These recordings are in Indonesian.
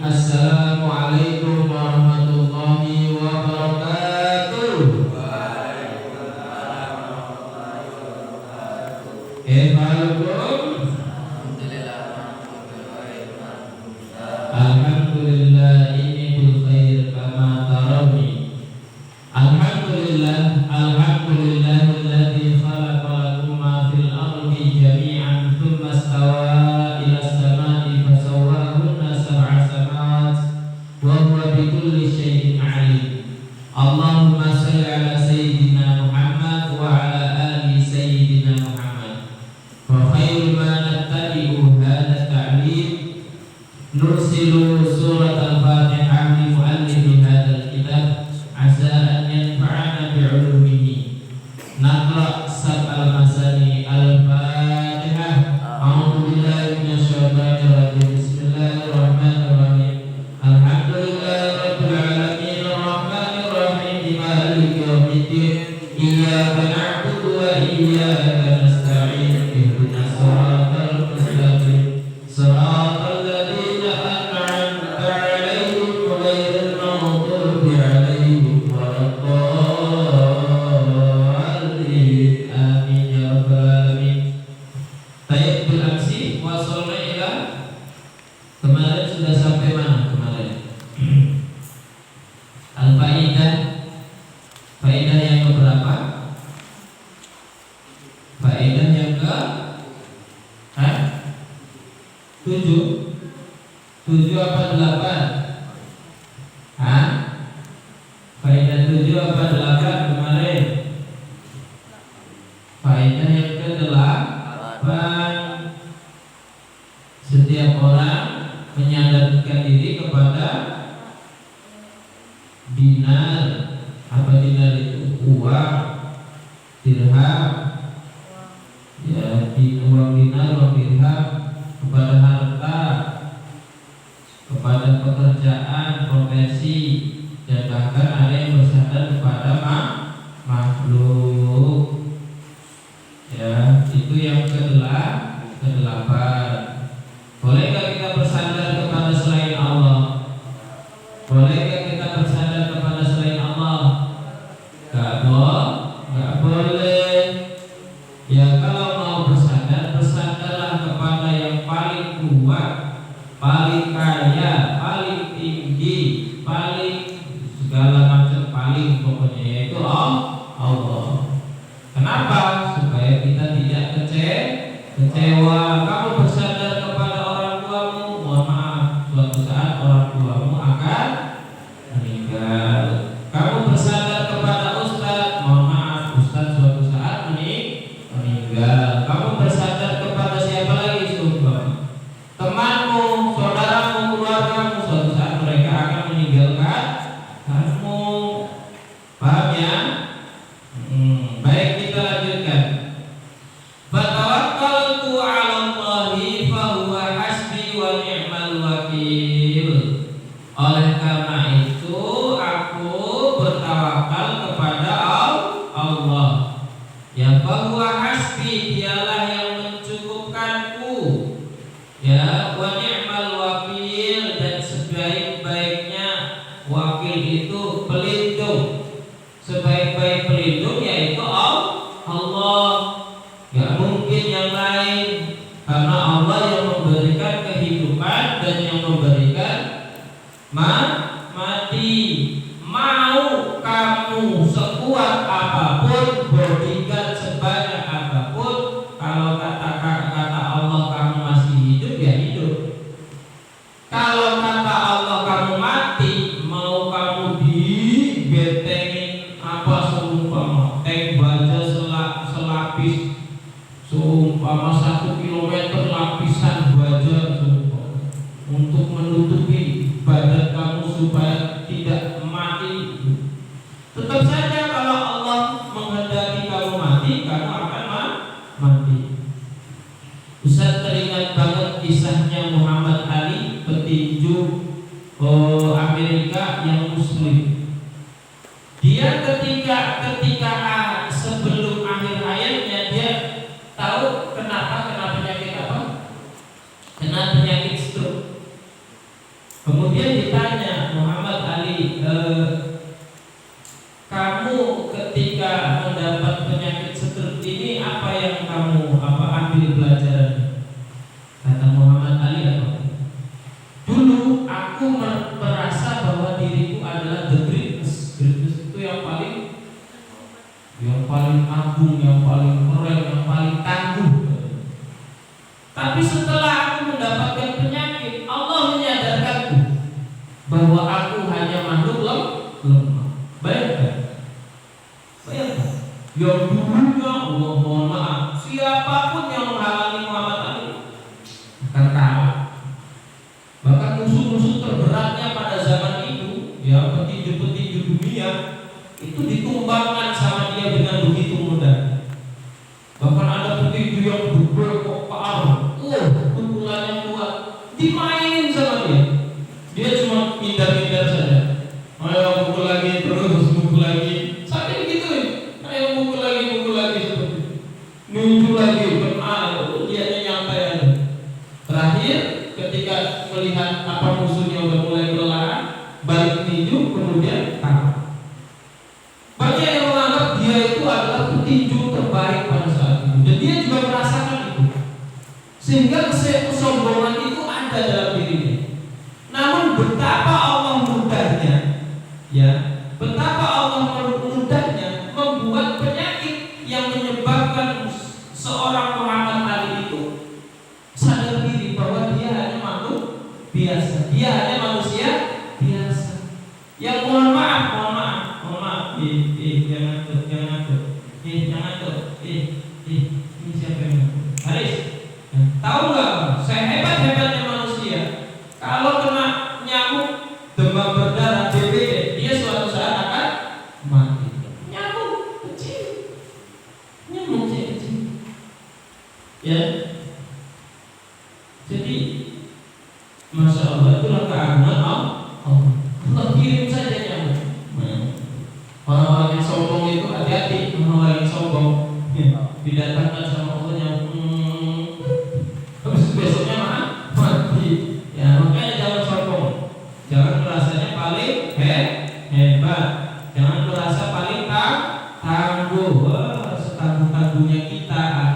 Assalamualaikum warahmatullahi wabarakatuh. Alhamdulillah ini bil khair kama tarawni. Alhamdulillah alladzi khalaqa lakum ma fil ardi jami'an thumma istawa ila as-sama'i fasawwahunna sab'a samawat wa huwa bikulli syai'in 'alim. Allahumma shalli ala sayyidina Muhammad wa ala ali sayyidina Muhammad. Wa khairu ma nattabi'u hadha ta'lim nursilu surat al-Fatihah li muallifi hadzal kitab asa an yanfa'ana bi'ulumihi. Naqra sab'al masani al-Fatihah. A'udzu billahi minasyaitonir rajim. Bismillahirrahmanirrahim. Alhamdulillahi rabbil alamin arrahmanir rahim maliki yaumiddin. Iyyaka na'budu wa iyyaka nasta'in. Ihdinas siratal mustaqim. Siratal ladzina an'amta 'alaihim ghairil maghdubi 'alaihim waladdallin. Amin ya rabbal alamin. Tayyib bil amsi wasalna ila, kemarin sudah sampai mana kemarin? Al-faidah. Faidah yang keberapa? Faidah yang ke 7 apa 8? Faidah 7 apa 8 kemarin? Faidah yang ke-8. Setiap orang menyadarkan diri kepada dinar. Apa dinar itu? Uang, dirham, ya, uang dinar, uang dirham, kepada harta, kepada pekerjaan, profesi, dan bahkan ada yang bersandar kepada makhluk. Ya, itu yang ke-8. Bolehkah kita bersandar kepada selain Allah? Bolehkah kita bersandar kepada selain Allah? Gak boleh. Ya, kalau mau bersandar, bersandarlah kepada yang paling kuat, paling kaya, paling tinggi, paling segala macam, paling pokoknya, yaitu Allah. Kenapa? Supaya kita tidak kecewa. Kamu bersandar kepada orang tuamu, mohon maaf, suatu saat orang tuamu akan meninggal. Kamu bersandar kepada ustaz, mohon maaf, ustaz suatu saat meninggal. Kamu bersandar kepada siapa lagi? Temanmu, saudaramu, keluargamu, suatu saat mereka akan meninggalkan kamu. Paham ya? Baik, kita lanjutkan. Fatawakkaltu 'ala Allahi fa huwa hasbi wa ni'mal wakil. Oleh karena itu aku bertawakal kepada Allah. Ya, fa huwa hasbi, dialah yang mencukupkanku. Ya, wa ni'mal wakil, dan sebaik-baiknya wakil itu pelindung. Sebaik-baik pelindung yaitu Allah. Gak mungkin yang lain, karena Allah yang memberikan kehidupan dan yang memberikan mati. Mau kamu sekuat apapun, bodyguard sebanyak apapun, kalau kata Allah kamu masih hidup, ya hidup. Kalau kata Allah kamu mati, mau kamu dibentengin apa, seumpama tank baja selapis, seumpama 1 kilometer lapisan baja, seumpama, untuk menutupi badan kamu supaya tidak mati, tetap saja kalau Allah menghendaki kamu mati, kamu akan mati. Ustaz teringat banget kisahnya Muhammad Ali, petinju Amerika yang Muslim. Dia ketika sebelum akhir hayatnya, dia tahu kenapa, kena penyakit apa? Kena penyakit stroke. Kemudian ditanya Muhammad Ali, kamu ketika mendapat penyakit seperti ini apa yang kamu ambil pelajaran? Kata Muhammad Ali apa? Dulu aku merasa bahwa diriku adalah the greatness. Greatness itu yang paling agung, yang paling keren, yang paling tangguh. Tapi setelah aku mendapatkan penyakit, Allah menyadarkanku bahwa aku hanya makhluk lemah. Bayangkan, yang dulunya Allah, mohon maaf, siapapun yang menghalangi Muhammad Ali akan kalah. Bahkan musuh-musuh terberatnya pada zaman itu, ya petinju-petinju dunia itu ditumbangkan sama dia dengan begitu mudah. Bahkan ada petinju yang berkokar, pukulannya kuat, dimainin sama dia. Dia cuma hindar-hindar saja. Ayo pukul lagi, terus pukul lagi, sampai begituin. Ayo pukul lagi seperti itu. Nunjuk lagi, dia nyantai aja. Terakhir, ketika melihat musuhnya udah mulai kelelahan, balik tinju, kemudian kalah. Banyak yang menganggap dia itu adalah petinju terbaik pada saat itu, dan dia juga merasakan itu, sehingga kesombongan itu ada dalam dirinya. Namun betapa Allah mudahnya, ya, betapa Allah mudahnya membuat penyakit yang menyebabkan seorang Muhammad Ali itu sadar diri bahwa dia hanya makhluk biasa, dia hanya manusia biasa. Yang mohon maaf, jangan tuh, ini siapa yang Haris? Tahu nggak? Sehebat-hebatnya manusia, kalau kena nyamuk demam berdarah DBD, dia suatu saat akan mati. Nyamuk kecil, ya. Jadi, masya Allah, itulah keagungan Allah kirim saja nyamuk. Orang-orang yang sombong itu hati-hati, orang-orang yang sombong didatangkan sama Allah nyamuk, terus besoknya mati. Ya, makanya jangan sombong, jangan merasanya paling hebat, jangan merasa paling tangguh. Setangguh-tangguhnya kita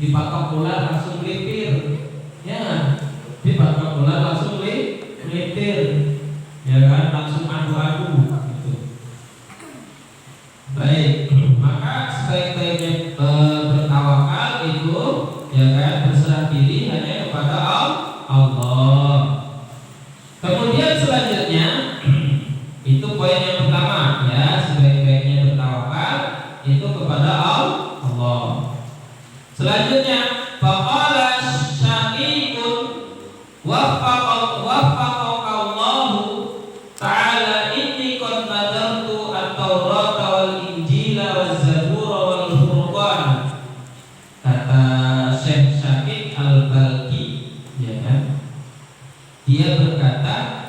dipatok ular langsung melipir, ya, dipatok ular langsung melipir, ya kan, langsung adu-adu gitu. Baik, maka sebaik-baiknya bertawakal itu, ya kan, berserah diri hanya kepada Allah. Kemudian selanjutnya itu poin yang pertama, ya, sebaik-baiknya bertawakal itu kepada Allah. Selanjutnya, faqala syaqiqun waffaqakallahu ta'ala inni qad nadartu at-taurata wal injila waz zabura wal furqan. Kata Syekh Syaqiq Al-Balqi, ya kan, dia berkata,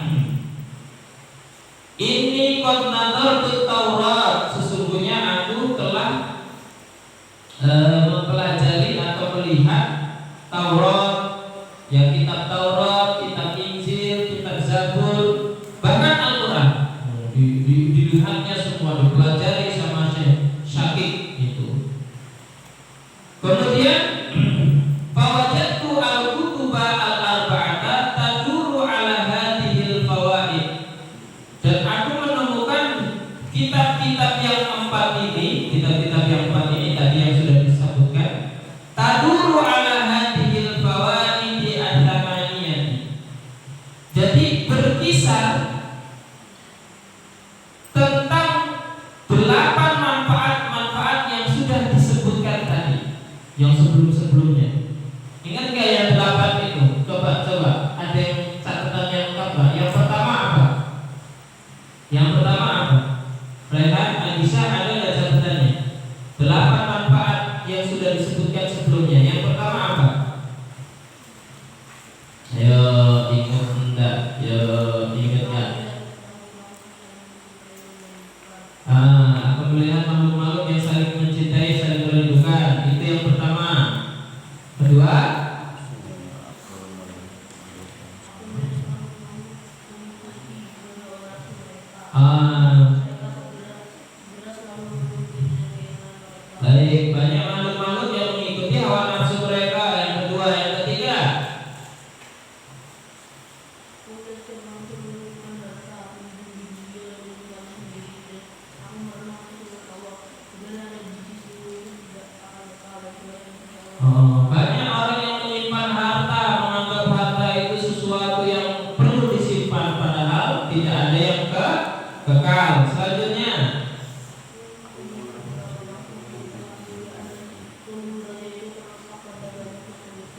ini qad nadartu Taurat, sesungguhnya aku telah mempelajari atau melihat Taurat, ya, kitab Taurat, kitab Injil, kitab Zabur, bahkan Al-Quran. Dilihatnya semua, dipelajari sama Syekh Syaqiq itu. Kemudian fawajadtu al-kutuba al-arba'ata taduru ala hadhil fawaid, dan aku menemukan kitab-kitab yang empat ini tadi yang sudah disebutkan, taduru ala hadhil fawaid al-thamaniyah, jadi berkisar tentang 8 manfaat-manfaat yang sudah disebutkan tadi, yang sebelum-sebelumnya. Ingat nggak yang 8 itu? Coba ada yang catatan yang lengkap nggak? Yang pertama apa? Rehan, Aisyah, ada nggak catatannya? 8 manfaat yang sudah disebutkan sebelumnya. Yang pertama apa? Ayo ingat enggak? Akan melihat makhluk-makhluk yang saling mencintai, saling merindukan. Itu yang pertama. Kedua, Ah, baik, banyak makhluk-makhluk yang mengikuti hawa nafsu mereka. Yang kedua, yang ketiga. Banyak orang yang menyimpan harta, menganggap harta itu sesuatu yang perlu disimpan, padahal tidak ada yang kekal. Selanjutnya,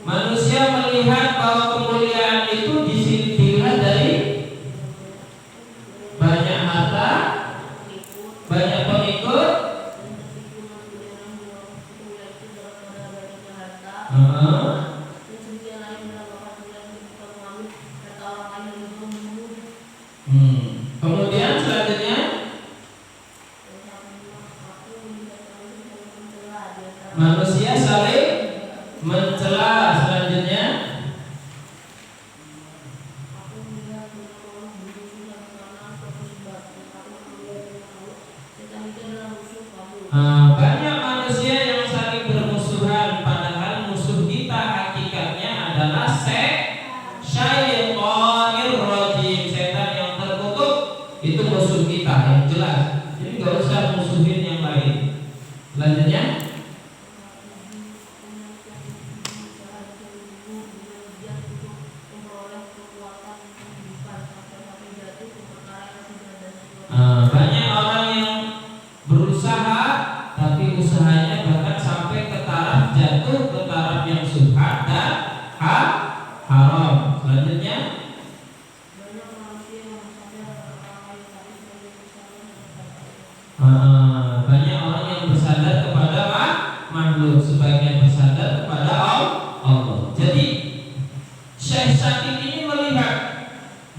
manusia melihat bahwa kemuliaan itu dilihat dari banyak harta, banyak pengikut. Kemudian selanjutnya, manusia saling mencela. Selanjutnya, banyak manusia yang saling bermusuhan, padahal musuh kita hakikatnya adalah syaitonir rajim, setan yang terkutuk. Itu musuh kita yang jelas. Jadi nggak usah musuhin yang lain. Selanjutnya, banyak orang yang berusaha, tapi usahanya bahkan sampai ke taraf jatuh ke taraf yang subhat dan haram. Selanjutnya, banyak orang yang bersandar kepada makhluk, sebagian bersandar kepada Allah. Jadi Syekh Syakir ini melihat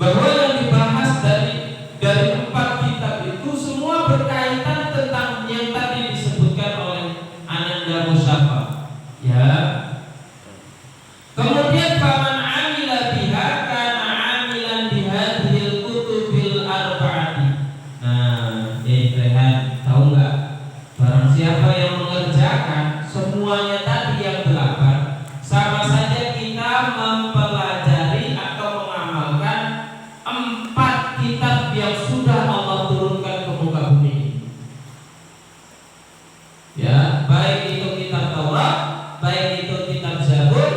bahwa yang dibahas dari 4 kitab itu semua berkaitan tentang yang tadi disebutkan oleh Ananda Musyafa. Ya. Kemudian faman amila biha kana amilan bihadhil kutubil arba'ati. Nah, lihat, tahu enggak? Barang siapa yang mengerjakan semuanya tadi yang 8, sama saja kita mempelajari atau mengamalkan 4 kitab yang sudah Allah turunkan ke muka bumi. Ya, baik itu kitab Taurat, baik itu kitab Zabur,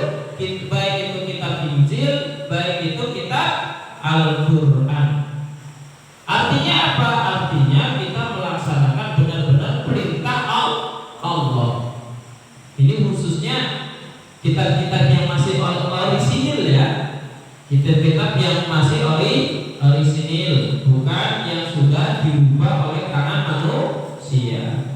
baik itu kitab Injil, baik itu kitab Al-Quran. Artinya apa? Artinya kita melaksanakan benar-benar perintah Allah. Ini khususnya kitab-kitab yang masih orisinil ya. Kitab-kitab yang masih orisinil, bukan yang sudah diubah oleh tangan manusia.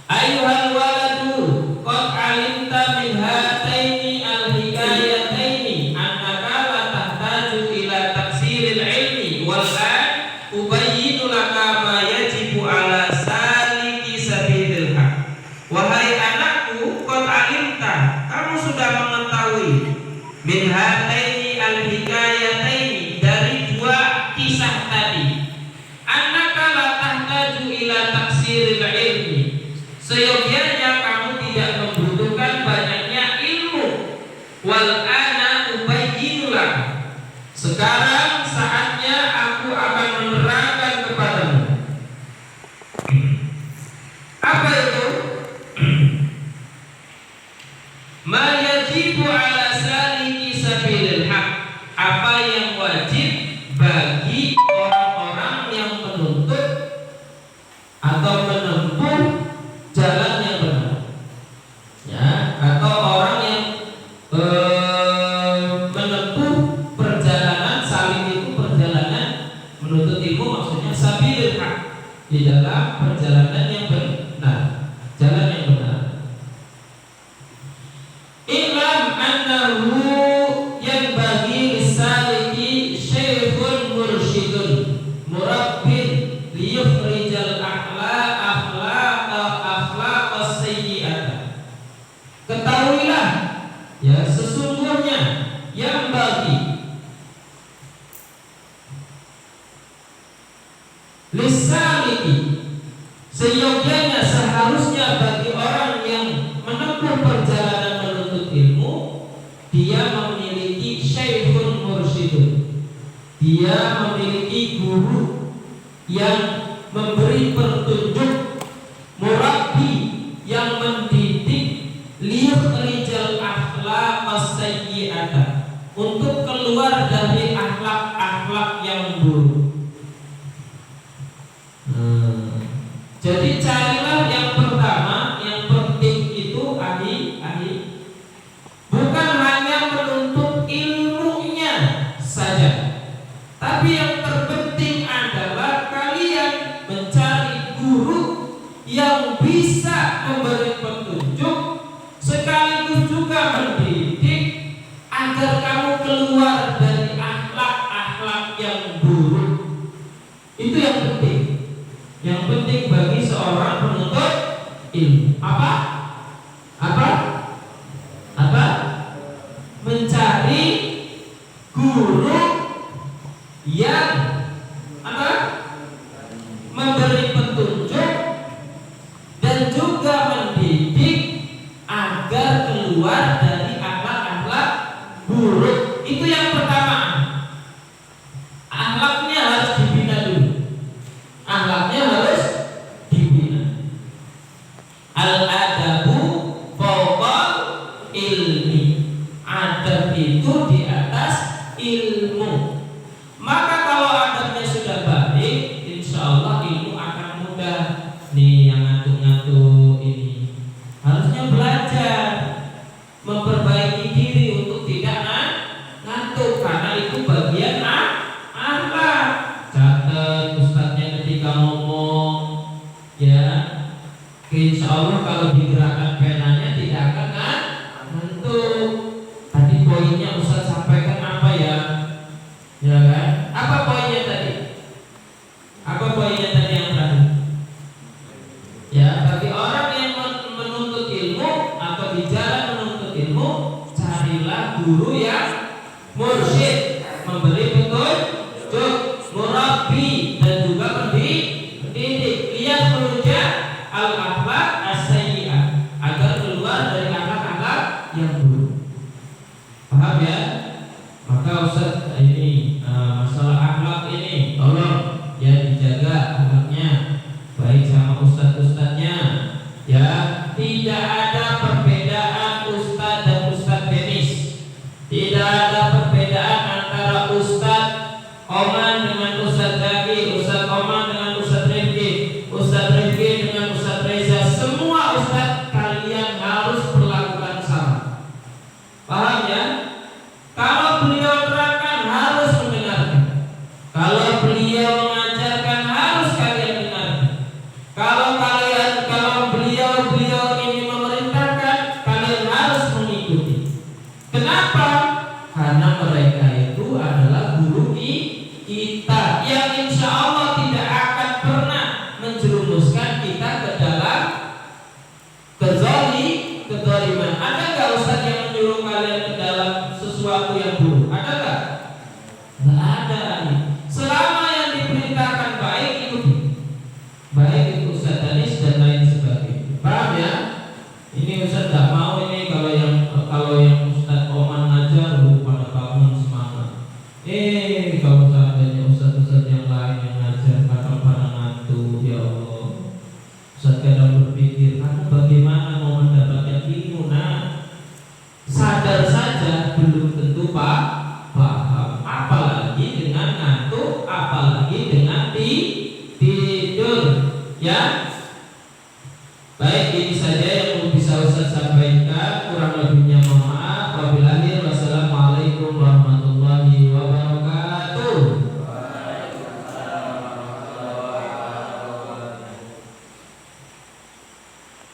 Ayuhal waladu qad alimta min hataini al-hikayataini annaka la tahtaju ila tafsiril ilmi wal an ubayyinu laka ma yajibu ala saliki sabilil haq. Wahai anakku, qad alimta, kamu sudah mengetahui min hataini al-hikayataini, dari 2 kisah tadi, annaka la tahtaju ila tafsiril ilmi, seyogianya kamu tidak membutuhkan banyaknya ilmu. Wal ana ubayyinu lak, sekarang saatnya aku akan menerangkan kepadamu. Apa itu? Ma yajibu ala saliki sabilil haq, apa yang wajib bagi orang-orang yang menuntut atau menempuh jalan yang benar, ya, atau orang yang menempuh perjalanan saling itu, perjalanan menuntut ilmu, maksudnya sabilil haq, di dalam perjalanan yang benar, jalan yang benar. I'lam annahu yanbaghi lis-saliki syaikhun mursyidun murabbin liyukhrijal akhlaqas sayyi'ata. Ketahuilah, ya, sesungguhnya yang bagi Lisaliki, seyogyanya seharusnya bagi orang yang menempuh perjalanan menuntut ilmu, dia memiliki syaikhun mursyidun, dia memiliki guru yang memberi petunjuk, murabbi yang mendidik, liyukhrijal akhlaq as-sayyi'ata, untuk keluar dari akhlak-akhlak yang buruk. Jadi carilah yang pertama, yang penting itu ahli, bukan hanya menuntut ilmunya saja, tapi yang terpenting adalah kalian mencari guru yang bisa memberi petunjuk sekaligus juga mendidik agar kamu keluar dari akhlak-akhlak yang buruk. Itu yang penting. Yang penting bagi seorang penuntut ilmu apa? Mencari guru yang memberi petunjuk dan juga mendidik agar keluar dari akhlak-akhlak buruk. Itu yang pertama. Akhlaknya harus dibina dulu. Akhlaknya harus dibina. Al-adabu fawqal ilmi. Adab itu di atas ilmu. Maka kalau adabnya sudah baik, insya Allah ilmu akan mudah. Nih yang ngantuk-ngantuk ini harusnya belajar memperbaiki diri untuk tidak ngantuk, karena itu bagian akhlak. Catat ustadznya ketika ngomong, ya, insya Allah kalau digerakkan penanya tidak akan ngantuk. Tadi poinnya ustadz sampaikan apa ya? Ya kan? Apa poinnya tadi? Apa poinnya tadi yang terakhir? Ya, bagi orang yang menuntut ilmu atau di jalan menuntut ilmu, carilah guru yang mursyid, memberi petunjuk, murabbi dan juga mendidik. Lihat menuja al-akhlaq as-sayyi'ah, agar keluar dari akhlak-akhlak yang buruk. Paham ya? Maka Ustaz ini masalah akhlak ini tolong ya dijaga akhlaknya, baik sama ustadz-ustadznya. Ya, tidak ada perbedaan ustadz dan ustadz tenis. Tidak ada perbedaan antara ustadz Oman dengan ustadz Zaki, ustadz Oman dengan ustadz Rifki dengan ustadz Reza. Semua ustadz kalian harus perlakukan sama. Paham ya? Kalau beliau terangkan harus mendengarkan. Kalau beliau mengajarkan harus kalian dengarkan. Kalau beliau ini memerintahkan, kalian harus mengikuti. Kenapa? Karena mereka itu adalah guru kita yang insya Allah tidak akan pernah menjerumuskan kita ke dalam kezaliman. Ada nggak ustaz yang menyuruh kalian ke dalam sesuatu yang buruk? Ada nggak? Nggak ada. Selama yang diperintahkan baik, ikuti. Baik itu ustaz Danis dan lain sebagainya. Paham ya? Ini ustaz nggak mau ini kalau yang ustaz Oman ngajar pada bangun semangat. Kalau seandainya ustaz-ustaz yang lain yang ngajar pada ngantuk, ya Allah. Ustaz kadang berpikir, kamu bagaimana mau mendapatkan ilmu? Sadar saja belum tentu paham. Apalagi dengan ngantuk, apalagi dengan tidur. Ya,